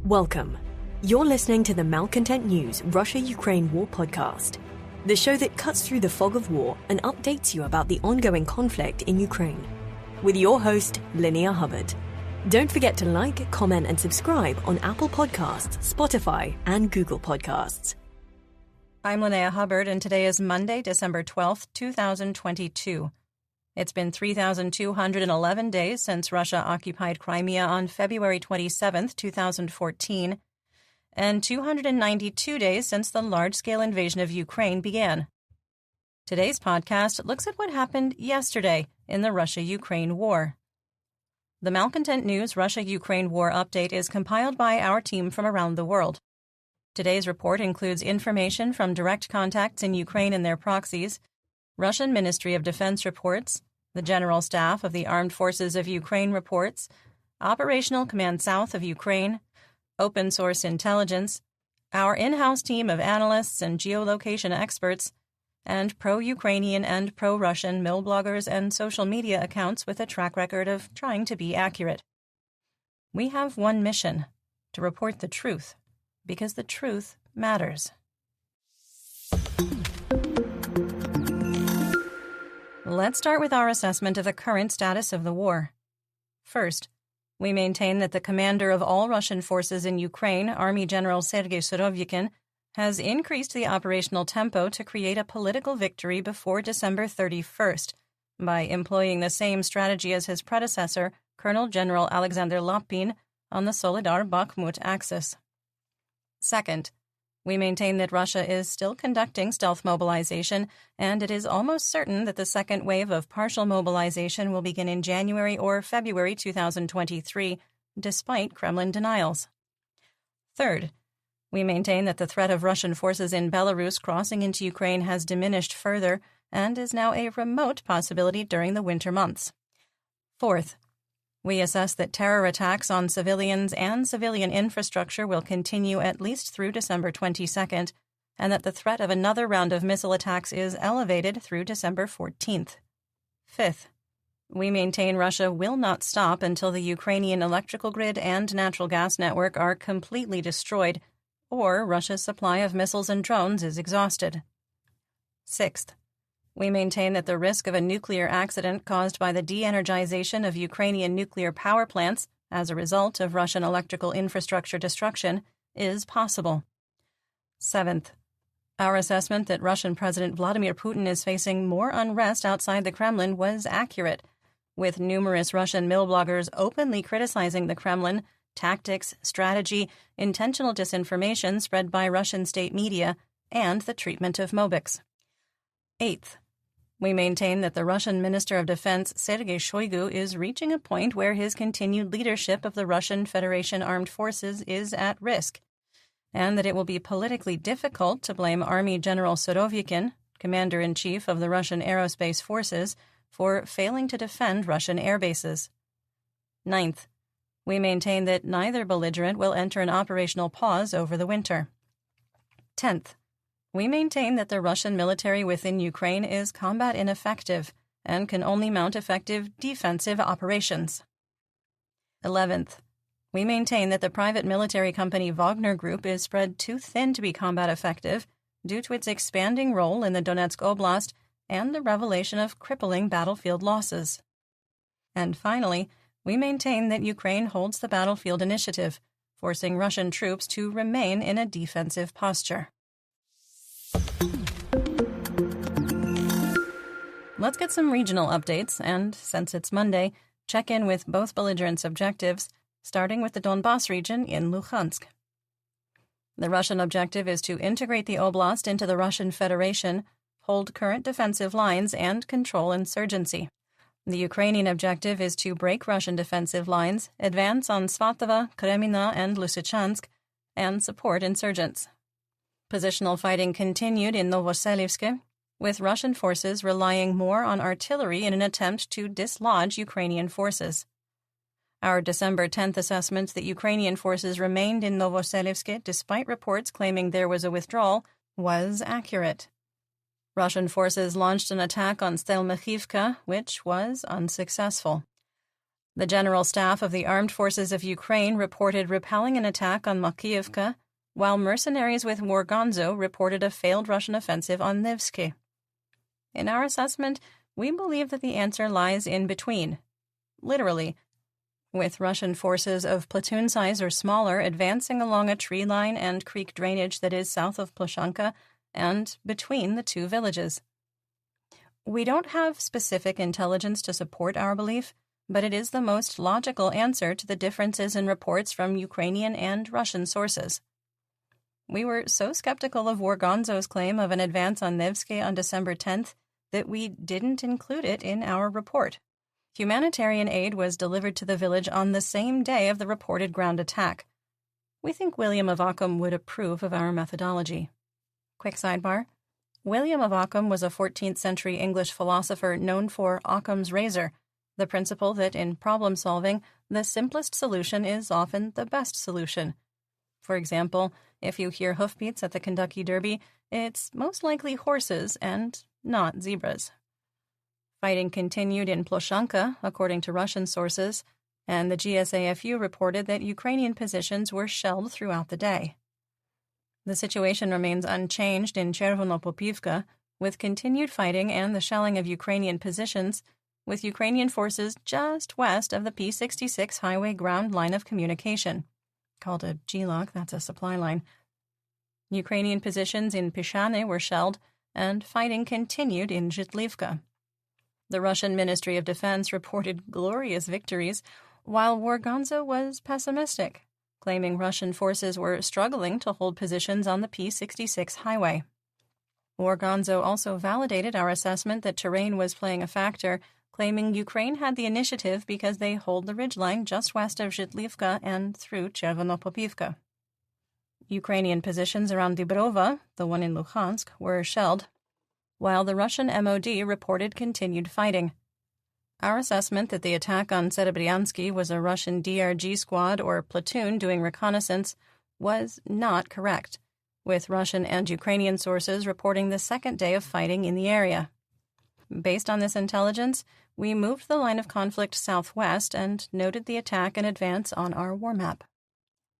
Welcome. You're listening to the Malcontent News Russia-Ukraine War podcast, the show that cuts through the fog of war and updates you about the ongoing conflict in Ukraine. With your host, Linnea Hubbard. Don't forget to like, comment, and subscribe on Apple Podcasts, Spotify, and Google Podcasts. I'm Linnea Hubbard, and today is Monday, December 12th, 2022. It's been 3,211 days since Russia occupied Crimea on February 27th, 2014, and 292 days since the large-scale invasion of Ukraine began. Today's podcast looks at what happened yesterday in the Russia-Ukraine war. The Malcontent News Russia-Ukraine War update is compiled by our team from around the world. Today's report includes information from direct contacts in Ukraine and their proxies, Russian Ministry of Defense reports, the General Staff of the Armed Forces of Ukraine reports, Operational Command South of Ukraine, open source intelligence, our in-house team of analysts and geolocation experts, and pro-Ukrainian and pro-Russian mill bloggers and social media accounts with a track record of trying to be accurate. We have one mission: to report the truth, because the truth matters. Let's start with our assessment of the current status of the war. First, we maintain that the commander of all Russian forces in Ukraine, Army General Sergei Surovikin, has increased the operational tempo to create a political victory before December 31st by employing the same strategy as his predecessor, Colonel General Alexander Lapin, on the Solidar-Bakhmut axis. Second, we maintain that Russia is still conducting stealth mobilization, and it is almost certain that the second wave of partial mobilization will begin in January or February 2023, despite Kremlin denials. Third, we maintain that the threat of Russian forces in Belarus crossing into Ukraine has diminished further and is now a remote possibility during the winter months. Fourth, we assess that terror attacks on civilians and civilian infrastructure will continue at least through December 22nd, and that the threat of another round of missile attacks is elevated through December 14th. Fifth, we maintain Russia will not stop until the Ukrainian electrical grid and natural gas network are completely destroyed, or Russia's supply of missiles and drones is exhausted. Sixth, we maintain that the risk of a nuclear accident caused by the de-energization of Ukrainian nuclear power plants as a result of Russian electrical infrastructure destruction is possible. Seventh, our assessment that Russian President Vladimir Putin is facing more unrest outside the Kremlin was accurate, with numerous Russian mill bloggers openly criticizing the Kremlin, tactics, strategy, intentional disinformation spread by Russian state media, and the treatment of Mobics. Eighth, we maintain that the Russian Minister of Defense, Sergei Shoigu, is reaching a point where his continued leadership of the Russian Federation Armed Forces is at risk, and that it will be politically difficult to blame Army General Surovikin, Commander-in-Chief of the Russian Aerospace Forces, for failing to defend Russian air bases. Ninth, we maintain that neither belligerent will enter an operational pause over the winter. 10th, we maintain that the Russian military within Ukraine is combat ineffective and can only mount effective defensive operations. 11th, we maintain that the private military company Wagner Group is spread too thin to be combat effective due to its expanding role in the Donetsk Oblast and the revelation of crippling battlefield losses. And finally, we maintain that Ukraine holds the battlefield initiative, forcing Russian troops to remain in a defensive posture. Let's get some regional updates and, since it's Monday, check in with both belligerents' objectives, starting with the Donbas region in Luhansk. The Russian objective is to integrate the oblast into the Russian Federation, hold current defensive lines, and control insurgency. The Ukrainian objective is to break Russian defensive lines, advance on Svatova, Kremina, and Lysychansk, and support insurgents. Positional fighting continued in Novoselivsk, with Russian forces relying more on artillery in an attempt to dislodge Ukrainian forces. Our December 10th assessment that Ukrainian forces remained in Novoselivsk despite reports claiming there was a withdrawal was accurate. Russian forces launched an attack on Stelmakhivka, which was unsuccessful. The General Staff of the Armed Forces of Ukraine reported repelling an attack on Makiyivka, while mercenaries with Wargonzo reported a failed Russian offensive on Nevsky. In our assessment, we believe that the answer lies in between. Literally, with Russian forces of platoon size or smaller advancing along a tree line and creek drainage that is south of Ploshanka and between the two villages. We don't have specific intelligence to support our belief, but it is the most logical answer to the differences in reports from Ukrainian and Russian sources. We were so skeptical of Wargonzo's claim of an advance on Nevsky on December 10th that we didn't include it in our report. Humanitarian aid was delivered to the village on the same day of the reported ground attack. We think William of Ockham would approve of our methodology. Quick sidebar. William of Ockham was a 14th century English philosopher known for Occam's razor, the principle that in problem solving, the simplest solution is often the best solution. For example, if you hear hoofbeats at the Kentucky Derby, it's most likely horses and not zebras. Fighting continued in Ploshanka, according to Russian sources, and the GSAFU reported that Ukrainian positions were shelled throughout the day. The situation remains unchanged in Chervonopopivka, with continued fighting and the shelling of Ukrainian positions, with Ukrainian forces just west of the P-66 highway ground line of communication. Called a GLOC, that's a supply line. Ukrainian positions in Pishane were shelled, and fighting continued in Zhitlivka. The Russian Ministry of Defense reported glorious victories, while Wargonzo was pessimistic, claiming Russian forces were struggling to hold positions on the P-66 highway. Wargonzo also validated our assessment that terrain was playing a factor, claiming Ukraine had the initiative because they hold the ridgeline just west of Zhitlivka and through Chervonopopivka. Ukrainian positions around Dibrova, the one in Luhansk, were shelled, while the Russian MOD reported continued fighting. Our assessment that the attack on Serebryansky was a Russian DRG squad or platoon doing reconnaissance was not correct, with Russian and Ukrainian sources reporting the second day of fighting in the area. Based on this intelligence, we moved the line of conflict southwest and noted the attack in advance on our war map.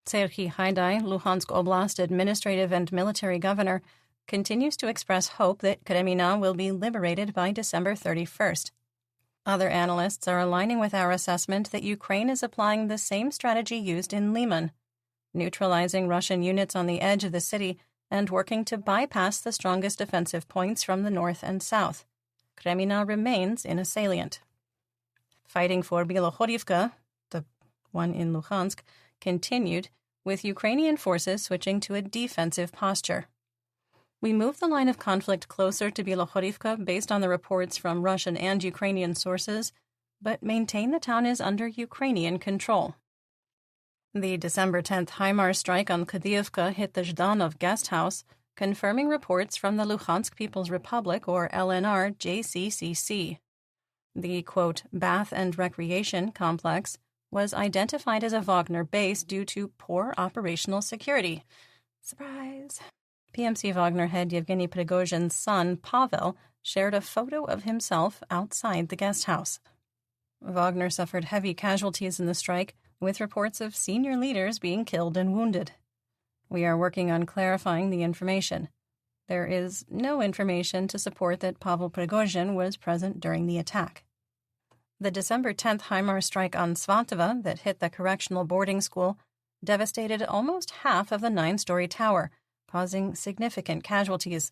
Serhiy Haidai, Luhansk Oblast administrative and military governor, continues to express hope that Kremina will be liberated by December 31st. Other analysts are aligning with our assessment that Ukraine is applying the same strategy used in Liman, neutralizing Russian units on the edge of the city and working to bypass the strongest defensive points from the north and south. Kremina remains in a salient. Fighting for Bilohorivka, the one in Luhansk, continued, with Ukrainian forces switching to a defensive posture. We moved the line of conflict closer to Bilohorivka based on the reports from Russian and Ukrainian sources, but maintain the town is under Ukrainian control. The December 10th HIMARS strike on Kadiivka hit the Zhdanov guest house, confirming reports from the Luhansk People's Republic, or LNR, JCCC. The, quote, bath and recreation complex was identified as a Wagner base due to poor operational security. Surprise! PMC Wagner head Yevgeny Prigozhin's son, Pavel, shared a photo of himself outside the guest house. Wagner suffered heavy casualties in the strike, with reports of senior leaders being killed and wounded. We are working on clarifying the information. There is no information to support that Pavel Prigozhin was present during the attack. The December 10th HIMARS strike on Svatova that hit the correctional boarding school devastated almost half of the 9-story tower, causing significant casualties.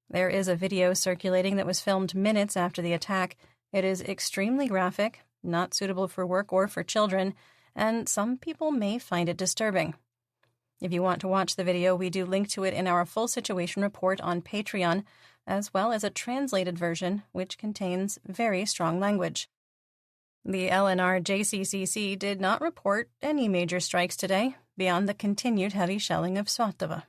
There is a video circulating that was filmed minutes after the attack. It is extremely graphic, not suitable for work or for children, and some people may find it disturbing. If you want to watch the video, we do link to it in our full situation report on Patreon, as well as a translated version, which contains very strong language. The LNR JCCC did not report any major strikes today, beyond the continued heavy shelling of Svatova.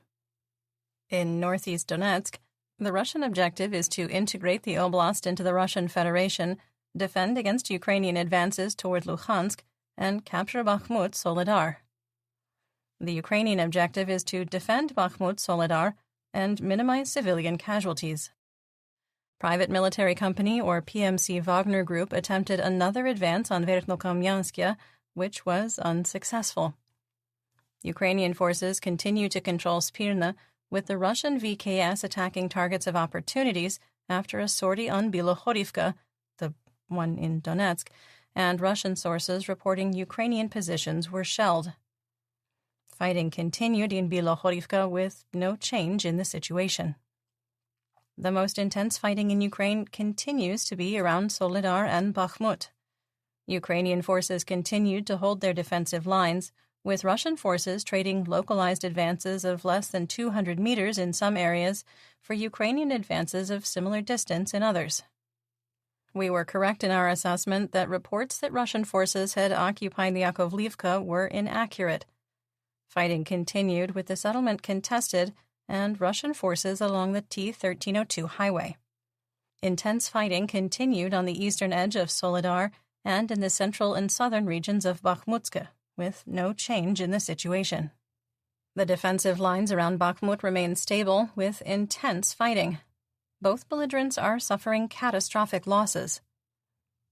In northeast Donetsk, the Russian objective is to integrate the oblast into the Russian Federation, defend against Ukrainian advances toward Luhansk, and capture Bakhmut Soledar. The Ukrainian objective is to defend Bakhmut Soledar and minimize civilian casualties. Private Military Company, or PMC Wagner Group, attempted another advance on Verkhnokamianskaya, which was unsuccessful. Ukrainian forces continue to control Spirna, with the Russian VKS attacking targets of opportunities after a sortie on Bilohorivka, the one in Donetsk, and Russian sources reporting Ukrainian positions were shelled. Fighting continued in Bilohorivka with no change in the situation. The most intense fighting in Ukraine continues to be around Soledar and Bakhmut. Ukrainian forces continued to hold their defensive lines, with Russian forces trading localized advances of less than 200 meters in some areas for Ukrainian advances of similar distance in others. We were correct in our assessment that reports that Russian forces had occupied the Yakovlivka were inaccurate. Fighting continued with the settlement contested and Russian forces along the T-1302 highway. Intense fighting continued on the eastern edge of Soledar and in the central and southern regions of Bakhmutsk, with no change in the situation. The defensive lines around Bakhmut remain stable, with intense fighting. Both belligerents are suffering catastrophic losses.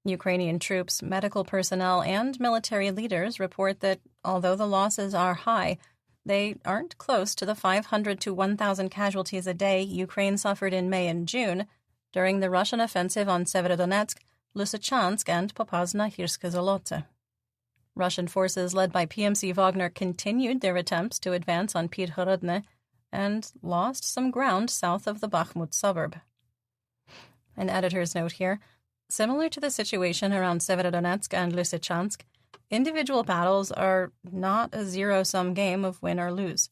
Ukrainian troops, medical personnel, and military leaders report that, although the losses are high, they aren't close to the 500 to 1,000 casualties a day Ukraine suffered in May and June during the Russian offensive on Severodonetsk, Lysychansk, and Popasna-Hirske Zolote. Russian forces led by PMC Wagner continued their attempts to advance on Pirhorodne and lost some ground south of the Bakhmut suburb. An editor's note here: similar to the situation around Severodonetsk and Lysychansk, individual battles are not a zero-sum game of win or lose.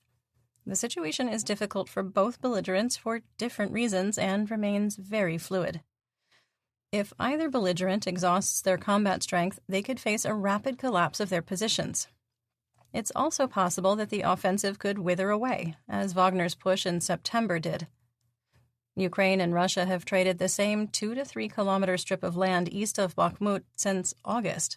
The situation is difficult for both belligerents for different reasons and remains very fluid. If either belligerent exhausts their combat strength, they could face a rapid collapse of their positions. It's also possible that the offensive could wither away, as Wagner's push in September did. Ukraine and Russia have traded the same 2 to 3 kilometer strip of land east of Bakhmut since August.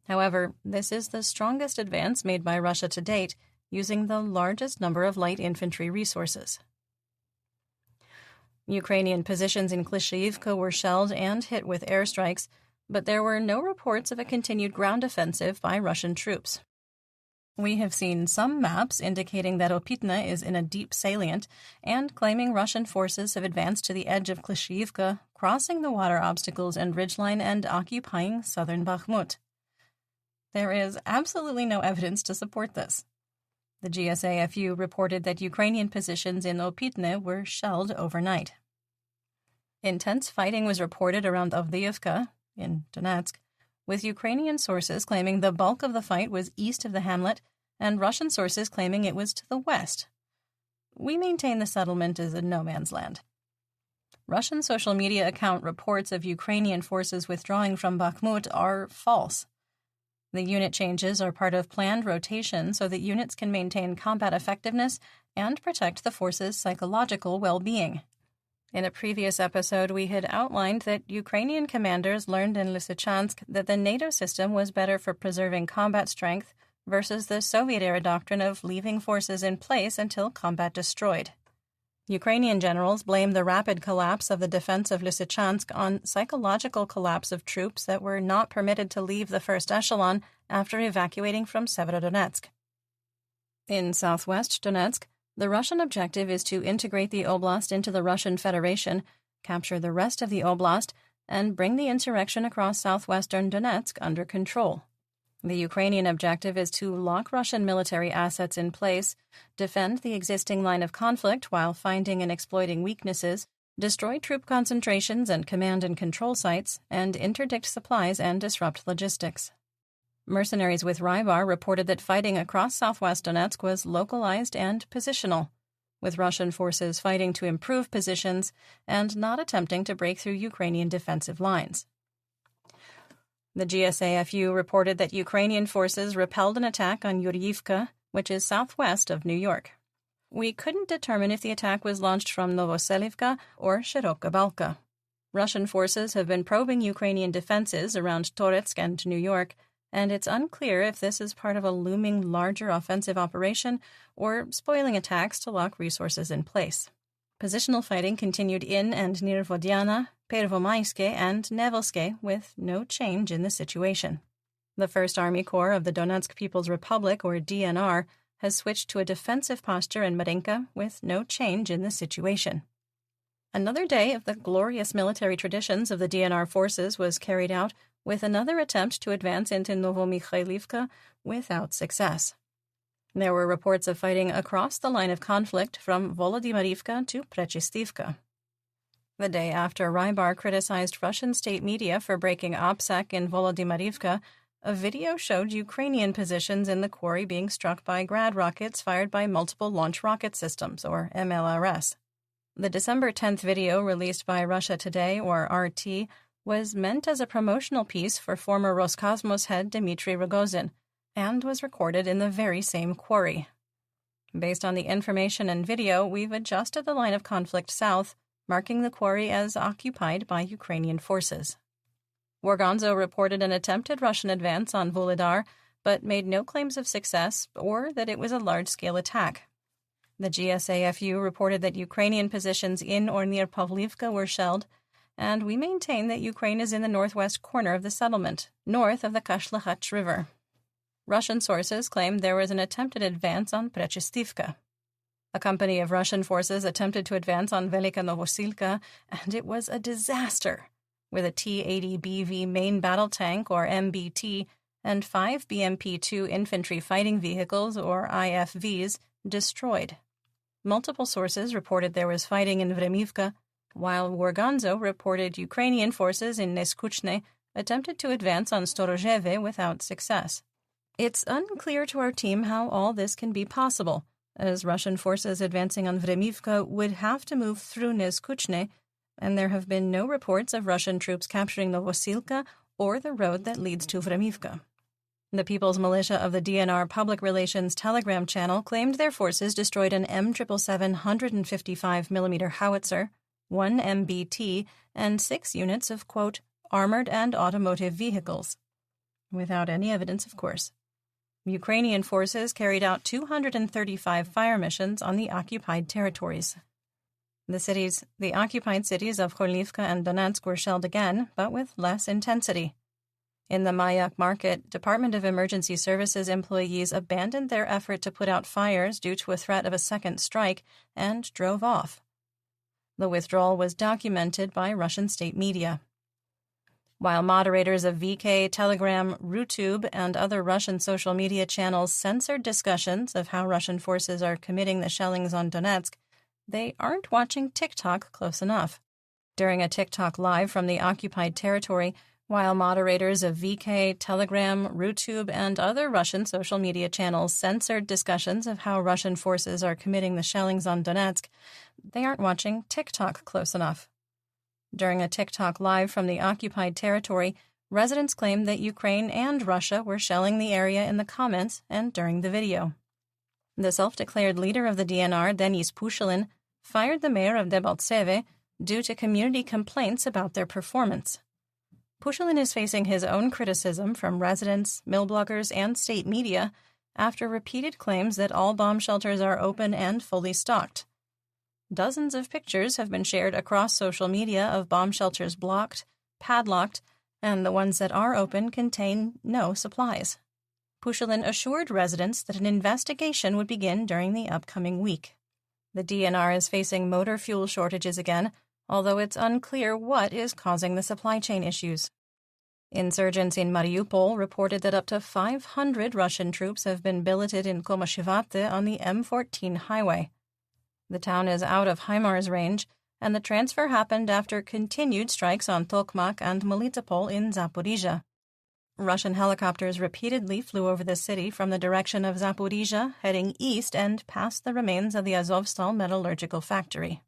However, this is the strongest advance made by Russia to date, using the largest number of light infantry resources. Ukrainian positions in Klishchiivka were shelled and hit with airstrikes, but there were no reports of a continued ground offensive by Russian troops. We have seen some maps indicating that Opitne is in a deep salient and claiming Russian forces have advanced to the edge of Klishchiivka, crossing the water obstacles and ridgeline and occupying southern Bakhmut. There is absolutely no evidence to support this. The GSAFU reported that Ukrainian positions in Opitne were shelled overnight. Intense fighting was reported around Avdiivka, in Donetsk, with Ukrainian sources claiming the bulk of the fight was east of the hamlet and Russian sources claiming it was to the west. We maintain the settlement is a no-man's land. Russian social media account reports of Ukrainian forces withdrawing from Bakhmut are false. The unit changes are part of planned rotation so that units can maintain combat effectiveness and protect the force's psychological well-being. In a previous episode, we had outlined that Ukrainian commanders learned in Lysychansk that the NATO system was better for preserving combat strength versus the Soviet-era doctrine of leaving forces in place until combat destroyed. Ukrainian generals blame the rapid collapse of the defense of Lysychansk on psychological collapse of troops that were not permitted to leave the first echelon after evacuating from Severodonetsk. In southwest Donetsk, the Russian objective is to integrate the oblast into the Russian Federation, capture the rest of the oblast, and bring the insurrection across southwestern Donetsk under control. The Ukrainian objective is to lock Russian military assets in place, defend the existing line of conflict while finding and exploiting weaknesses, destroy troop concentrations and command and control sites, and interdict supplies and disrupt logistics. Mercenaries with Rybar reported that fighting across southwest Donetsk was localized and positional, with Russian forces fighting to improve positions and not attempting to break through Ukrainian defensive lines. The GSAFU reported that Ukrainian forces repelled an attack on Yurivka, which is southwest of New York. We couldn't determine if the attack was launched from Novoselivka or Shiroka Balka. Russian forces have been probing Ukrainian defenses around Toretsk and New York, and it's unclear if this is part of a looming larger offensive operation or spoiling attacks to lock resources in place. Positional fighting continued in and near Vodiana, Pervomayske, and Nevelske, with no change in the situation. The 1st Army Corps of the Donetsk People's Republic, or DNR, has switched to a defensive posture in Marinka, with no change in the situation. Another day of the glorious military traditions of the DNR forces was carried out, with another attempt to advance into Novomikhailivka without success. There were reports of fighting across the line of conflict from Volodymyrivka to Prechestivka. The day after Rybar criticized Russian state media for breaking OPSEC in Volodymyrivka, a video showed Ukrainian positions in the quarry being struck by Grad rockets fired by Multiple Launch Rocket Systems, or MLRS. The December 10th video released by Russia Today, or RT, was meant as a promotional piece for former Roscosmos head Dmitry Rogozin, and was recorded in the very same quarry. Based on the information and video, we've adjusted the line of conflict south, marking the quarry as occupied by Ukrainian forces. Wargonzo reported an attempted Russian advance on Vuhledar, but made no claims of success or that it was a large-scale attack. The GSAFU reported that Ukrainian positions in or near Pavlivka were shelled, and we maintain that Ukraine is in the northwest corner of the settlement, north of the Kashlachach River. Russian sources claimed there was an attempted advance on Prechestivka. A company of Russian forces attempted to advance on Velika Novosilka, and it was a disaster, with a T-80BV main battle tank, or MBT, and 5 BMP-2 infantry fighting vehicles, or IFVs, destroyed. Multiple sources reported there was fighting in Vremivka, while Wargonzo reported Ukrainian forces in Neskuchne attempted to advance on Storozheve without success. It's unclear to our team how all this can be possible, as Russian forces advancing on Vremivka would have to move through Neskuchne, and there have been no reports of Russian troops capturing Novosilka or the road that leads to Vremivka. The People's Militia of the DNR Public Relations Telegram channel claimed their forces destroyed an M777 155mm howitzer, 1 MBT, and 6 units of, quote, armored and automotive vehicles. Without any evidence, of course. Ukrainian forces carried out 235 fire missions on the occupied territories. The occupied cities of Kholivka and Donetsk were shelled again, but with less intensity. In the Mayak market, Department of Emergency Services employees abandoned their effort to put out fires due to a threat of a second strike and drove off. The withdrawal was documented by Russian state media. While moderators of VK, Telegram, Rutube, and other Russian social media channels censored discussions of how Russian forces are committing the shellings on Donetsk, they aren't watching TikTok close enough. During a TikTok live from the occupied territory, while moderators of VK, Telegram, Rutube, and other Russian social media channels censored discussions of how Russian forces are committing the shellings on Donetsk, they aren't watching TikTok close enough. During a TikTok live from the occupied territory, residents claimed that Ukraine and Russia were shelling the area in the comments and during the video. The self-declared leader of the DNR, Denis Pushilin, fired the mayor of Debaltseve due to community complaints about their performance. Pushilin is facing his own criticism from residents, mill bloggers, and state media after repeated claims that all bomb shelters are open and fully stocked. Dozens of pictures have been shared across social media of bomb shelters blocked, padlocked, and the ones that are open contain no supplies. Pushilin assured residents that an investigation would begin during the upcoming week. The DNR is facing motor fuel shortages again, although it's unclear what is causing the supply chain issues. Insurgents in Mariupol reported that up to 500 Russian troops have been billeted in Komashivate on the M14 highway. The town is out of HIMARS range, and the transfer happened after continued strikes on Tokmak and Melitopol in Zaporizhia. Russian helicopters repeatedly flew over the city from the direction of Zaporizhia, heading east and past the remains of the Azovstal metallurgical factory.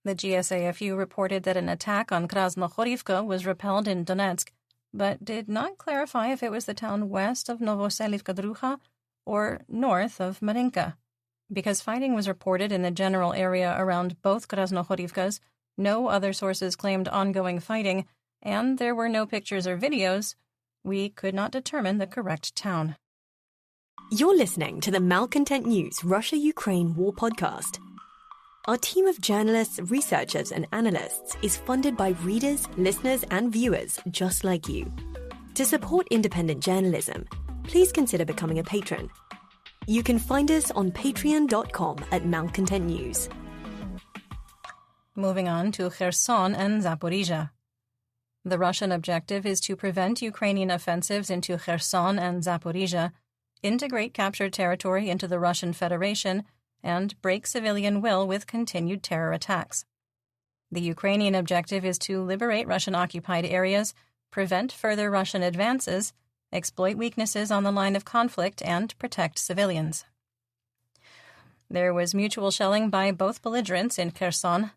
The GSAFU reported that an attack on Krasnohorivka was repelled in Donetsk, but did not clarify if it was the town west of Novoselivka-Druha or north of Marinka. Because fighting was reported in the general area around both Krasnohorivkas, no other sources claimed ongoing fighting, and there were no pictures or videos, we could not determine the correct town. You're listening to the Malcontent News Russia-Ukraine War Podcast. Our team of journalists, researchers, and analysts is funded by readers, listeners, and viewers just like you. To support independent journalism, please consider becoming a patron. You can find us on patreon.com at Malcontent News. Moving on to Kherson and Zaporizhia. The Russian objective is to prevent Ukrainian offensives into Kherson and Zaporizhia, integrate captured territory into the Russian Federation, and break civilian will with continued terror attacks. The Ukrainian objective is to liberate Russian-occupied areas, prevent further Russian advances, exploit weaknesses on the line of conflict, and protect civilians. There was mutual shelling by both belligerents in Kherson.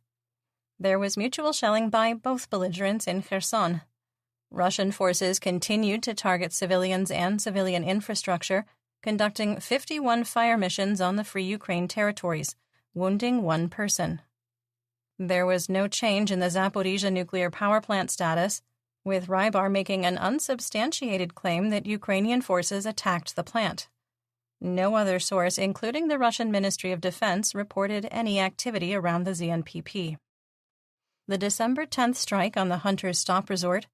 Russian forces continued to target civilians and civilian infrastructure, conducting 51 fire missions on the Free Ukraine territories, wounding 1 person. There was no change in the Zaporizhia nuclear power plant status, with Rybar making an unsubstantiated claim that Ukrainian forces attacked the plant. No other source, including the Russian Ministry of Defense, reported any activity around the ZNPP. The December 10th strike on the Hunter's Stop Resort,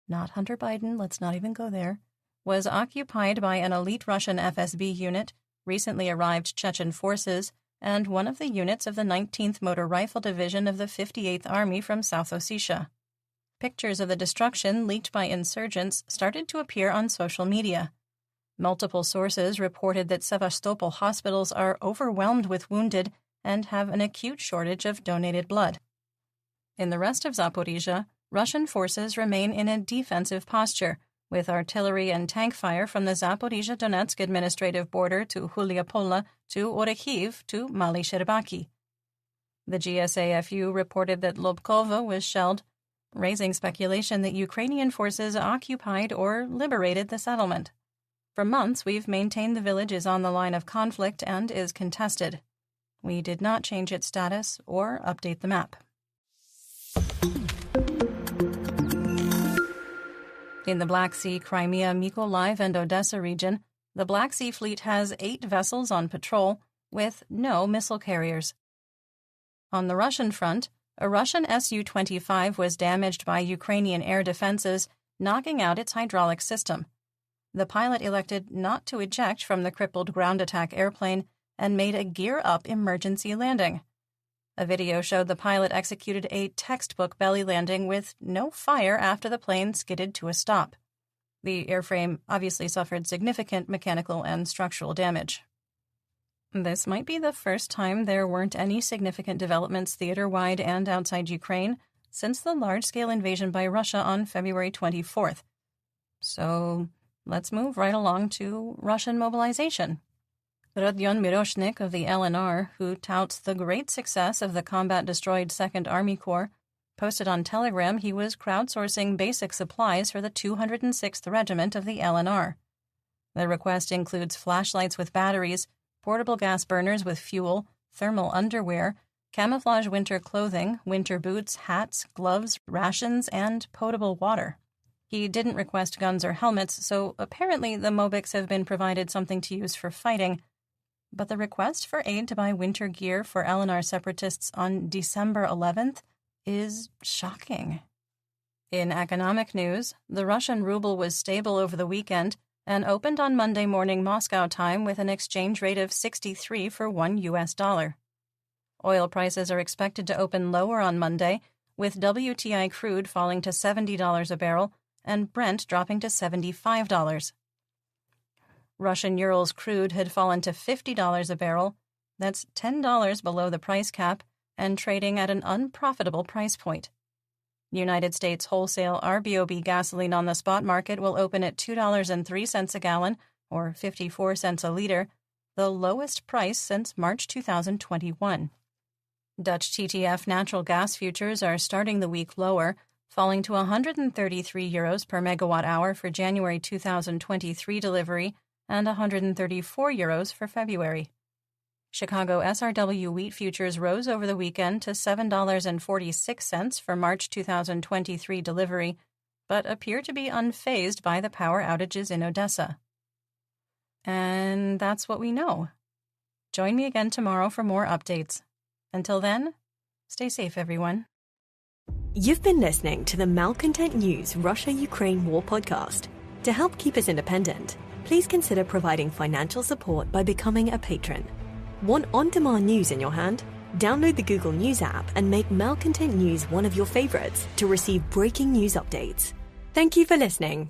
not Hunter Biden, let's not even go there, was occupied by an elite Russian FSB unit, recently arrived Chechen forces, and one of the units of the 19th Motor Rifle Division of the 58th Army from South Ossetia. Pictures of the destruction leaked by insurgents started to appear on social media. Multiple sources reported that Sevastopol hospitals are overwhelmed with wounded and have an acute shortage of donated blood. In the rest of Zaporizhia, Russian forces remain in a defensive posture, with artillery and tank fire from the Zaporizhia-Donetsk administrative border to Huliapola to Orekhiv to Mali Sherbaki. The GSAFU reported that Lobkovo was shelled, raising speculation that Ukrainian forces occupied or liberated the settlement. For months, we've maintained the village is on the line of conflict and is contested. We did not change its status or update the map. In the Black Sea, Crimea, Mykolaiv, and Odessa region, the Black Sea Fleet has 8 vessels on patrol, with no missile carriers. On the Russian front, a Russian Su-25 was damaged by Ukrainian air defenses, knocking out its hydraulic system. The pilot elected not to eject from the crippled ground attack airplane and made a gear-up emergency landing. A video showed the pilot executed a textbook belly landing with no fire after the plane skidded to a stop. The airframe obviously suffered significant mechanical and structural damage. This might be the first time there weren't any significant developments theater-wide and outside Ukraine since the large-scale invasion by Russia on February 24th. So let's move right along to Russian mobilization. Rodion Miroshnik of the LNR, who touts the great success of the combat-destroyed 2nd Army Corps, posted on Telegram he was crowdsourcing basic supplies for the 206th Regiment of the LNR. The request includes flashlights with batteries, portable gas burners with fuel, thermal underwear, camouflage winter clothing, winter boots, hats, gloves, rations, and potable water. He didn't request guns or helmets, so apparently the Mobics have been provided something to use for fighting. But the request for aid to buy winter gear for LNR separatists on December 11th is shocking. In economic news, the Russian ruble was stable over the weekend and opened on Monday morning Moscow time with an exchange rate of 63 for $1. Oil prices are expected to open lower on Monday, with WTI crude falling to $70 a barrel and Brent dropping to $75. Russian Urals crude had fallen to $50 a barrel. That's $10 below the price cap and trading at an unprofitable price point. United States wholesale RBOB gasoline on the spot market will open at $2.03 a gallon, or 54 cents a liter, the lowest price since March 2021. Dutch TTF natural gas futures are starting the week lower, falling to €133 per megawatt hour for January 2023 delivery and €134 for February. Chicago SRW wheat futures rose over the weekend to $7.46 for March 2023 delivery, but appear to be unfazed by the power outages in Odessa. And that's what we know. Join me again tomorrow for more updates. Until then, stay safe, everyone. You've been listening to the Malcontent News Russia-Ukraine War podcast. To help keep us independent, please consider providing financial support by becoming a patron. Want on-demand news in your hand? Download the Google News app and make Malcontent News one of your favorites to receive breaking news updates. Thank you for listening.